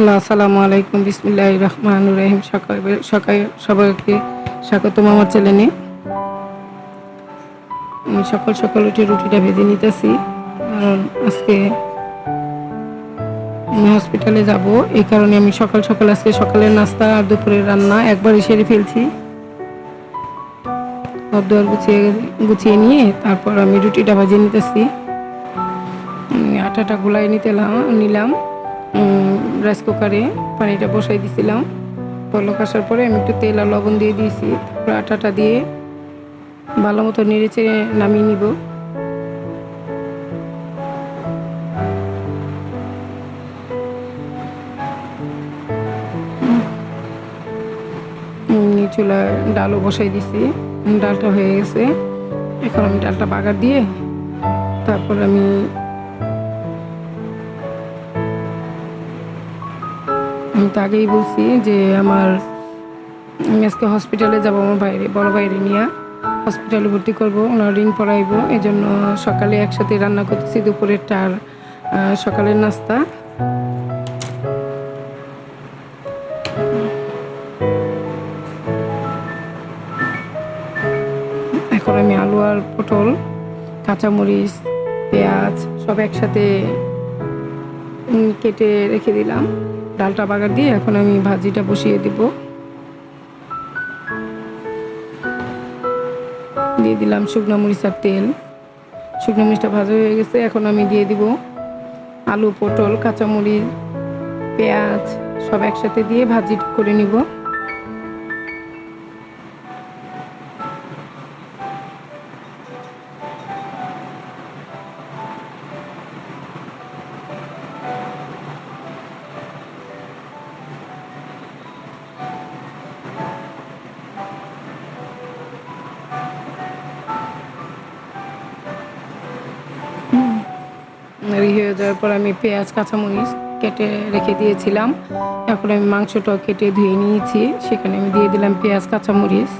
Hello, আসসালামু আলাইকুম। বিসমিল্লাহির রহমানির রহিম। সবাইকে স্বাগতম আমার চ্যানেলে। আমি সকাল সকাল উঠে রুটিটা ভেজে নিতেছি, কারণ আজকে আমি হসপিটালে যাব। এই কারণে আমি সকাল সকাল আজকে সকালের নাস্তা আর দুপুরের রান্না একবারই সেরে ফেলছি। ঘর গুছিয়ে নিয়ে তারপর আমি রুটিটা ভেজে নিতেছি। আটাটা গুলাই নিলাম। রাইস কুকারে পানিটা বসাই দিছিলাম। পলক আসার পরে আমি একটু তেল আর লবণ দিয়ে দিয়েছি। তারপরে আটাটা দিয়ে ভালো মতো নেড়ে চেড়ে নামিয়ে নিব। চুলায় ডালও বসাই দিছি, ডালটা হয়ে গেছে। এখন আমি ডালটা বাগার দিয়ে তারপর আমি তো আগেই বলছি যে আমি আজকে হসপিটালে যাব, আমার বড় বাইরে নিয়ে হসপিটালে ভর্তি করবো, ওনার রিং পরাইবো। এই জন্য সকালে একসাথে রান্না করতেছি, দুপুরেরটা আর সকালের নাস্তা। এখন আমি আলু আর পটল, কাঁচামরিচ, পেঁয়াজ সব একসাথে কেটে রেখে দিলাম। ডালটা বাগার দিয়ে এখন আমি ভাজিটা বসিয়ে দিব। দিয়ে দিলাম শুকনো মরিচ আর তেল। শুকনো মরিচটা ভাজা হয়ে গেছে। এখন আমি দিয়ে দিব আলু, পটল, কাঁচামরিচ, পেঁয়াজ সব একসাথে দিয়ে ভাজি করে নিব। হয়ে যাওয়ার পর আমি পেঁয়াজ, কাঁচামরিচ কেটে রেখে দিয়েছিলাম। এখন আমি মাংসটা কেটে ধুয়ে নিয়েছি, সেখানে আমি দিয়ে দিলাম পেঁয়াজ, কাঁচামরিচ।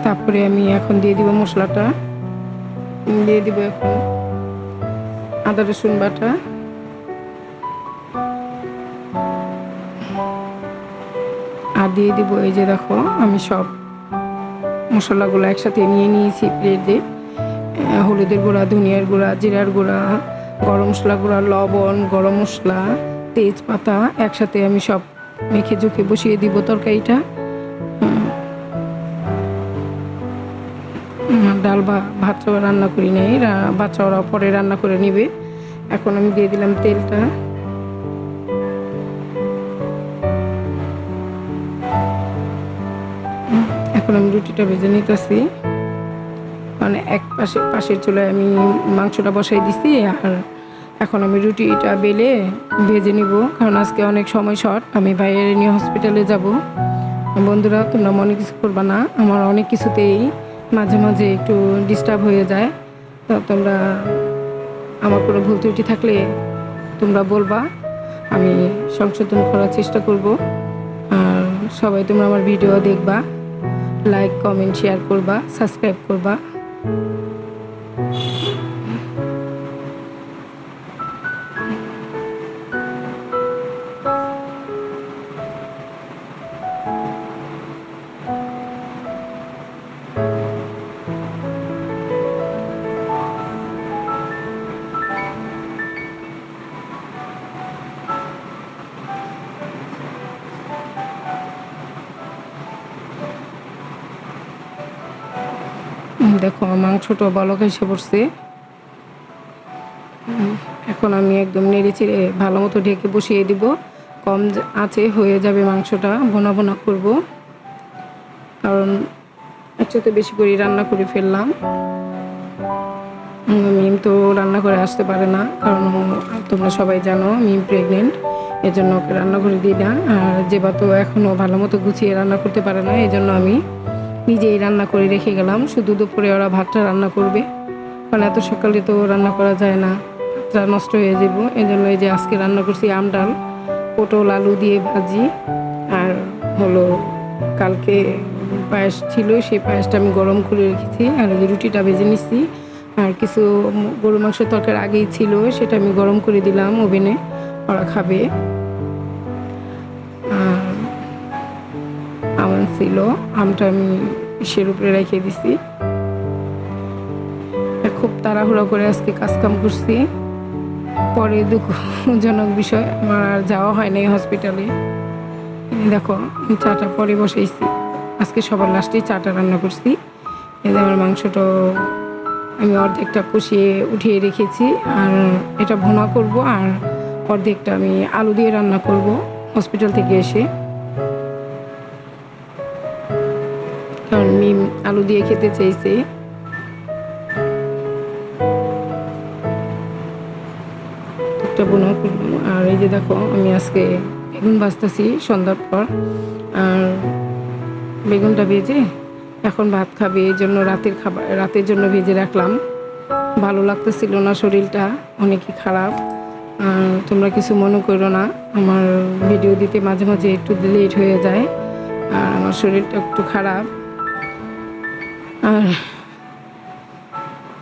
তারপরে আমি এখন দিয়ে দিব মশলাটা। দিয়ে দিব এখন আদা রসুন বাটা, আর দিয়ে দিব এই যে দেখো আমি সব মশলাগুলো একসাথে নিয়ে নিয়েছি প্লেটে। হলুদের গুঁড়া, ধনিয়ার গুঁড়া, জিরার গুঁড়া, গরম মশলা গুঁড়া, লবণ, গরম মশলা, তেজপাতা একসাথে আমি সব মেখে ঝুঁকে বসিয়ে দিব তরকারিটা। ডাল বা ভাত রান্না করি নাই, বাচ্চারা পরে রান্না করে নিবে। এখন আমি দিয়ে দিলাম তেলটা। এখন আমি রুটিটা ভেজে নিতেছি, মানে পাশের চুলায় আমি মাংসটা বসাই দিছি। আর এখন আমি রুটিটা বেলে ভেজে নিব, কারণ আজকে অনেক সময় শর্ট। আমি ভাইয়ের নিয়ে হসপিটালে যাব। বন্ধুরা, তোমরা মনে কিছু করবা না, আমার অনেক কিছুতেই মাঝে মাঝে একটু ডিস্টার্ব হয়ে যায়। তো তোমরা আমার কোনো ভুল ত্রুটি থাকলে তোমরা বলবা, আমি সংশোধন করার চেষ্টা করব। আর সবাই তোমরা আমার ভিডিও দেখবা, লাইক, কমেন্ট, শেয়ার করবা, সাবস্ক্রাইব করবা। দেখো মাংসটা বলক এসে পড়ছে। এখন আমি একদম নেড়ে চেড়ে ভালো মতো ঢেকে বসিয়ে দিব। কম আঁচে হয়ে যাবে মাংসটা, ভোনা ভোনা করব, কারণ একসাথে বেশি করে রান্না করে ফেললাম। মিম তো রান্না করে আসতে পারে না, কারণ তোমরা সবাই জানো মিম প্রেগনেন্ট, এজন্য ওকে রান্না করে দিই না। আর যেবা তো এখনও ভালো মতো গুছিয়ে রান্না করতে পারে না, এই জন্য আমি নিজেই রান্না করে রেখে গেলাম। শুধু দুপুরে ওরা ভাতটা রান্না করবে, কারণ এত সকালে তো রান্না করা যায় না, ভাতটা নষ্ট হয়ে যাব। এই জন্য এই যে আজকে রান্না করছি আম ডাল, পটল আলু দিয়ে ভাজি, আর হলো কালকে পায়েস ছিল, সেই পায়েসটা আমি গরম করে রেখেছি। আর রুটিটা ভেজে নিচ্ছি। আর কিছু গরু মাংসের তরকারি আগেই ছিল, সেটা আমি গরম করে দিলাম ওভেনে। ওরা খাবে। আর আম ছিল, আমটা আমি ইসের উপরে রেখে দিছি। খুব তাড়াহুড়ো করে আজকে কাজকাম করছি। পরে দুঃখজনক বিষয়, আমার আর যাওয়া হয় নাই হসপিটালে। দেখো চাটা পরে বসাইছি, আজকে সবার লাস্টে চাটা রান্না করছি। এই আমার মাংসটা আমি অর্ধেকটা কষিয়ে উঠিয়ে রেখেছি, আর এটা ভুনা করব, আর অর্ধেকটা আমি আলু দিয়ে রান্না করব হসপিটাল থেকে এসে, কারণ মিম আলু দিয়ে খেতে চাইছে। একটা ভুনা করবো। আর এই যে দেখো আমি আজকে বেগুন ভাজতেছি সন্ধ্যার পর, আর বেগুনটা ভেজে এখন ভাত খাবে, এই জন্য রাতের জন্য ভেজে রাখলাম। ভালো লাগতেছিল না, শরীরটা অনেকই খারাপ। তোমরা কিছু মনে করো না, আমার ভিডিও দিতে মাঝে মাঝে একটু লেট হয়ে যায়, আর আমার শরীরটা একটু খারাপ। আর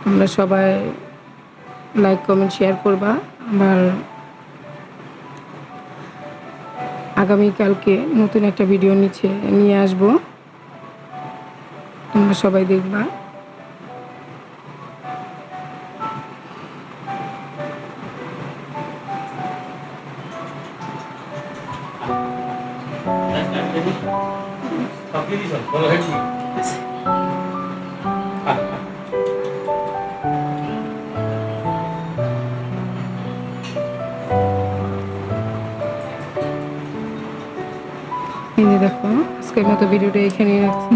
তোমরা সবাই লাইক কমেন্ট শেয়ার করবা। আবার আগামীকালকে নতুন একটা ভিডিও নিয়ে আসবো, তোমরা সবাই দেখবা। এই যে দেখো আজকের মতো ভিডিওটা এখানেই রাখছি।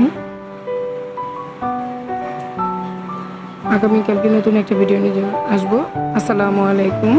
আগামীকালকে নতুন একটা ভিডিও নিয়ে আসবো। আসসালামু আলাইকুম।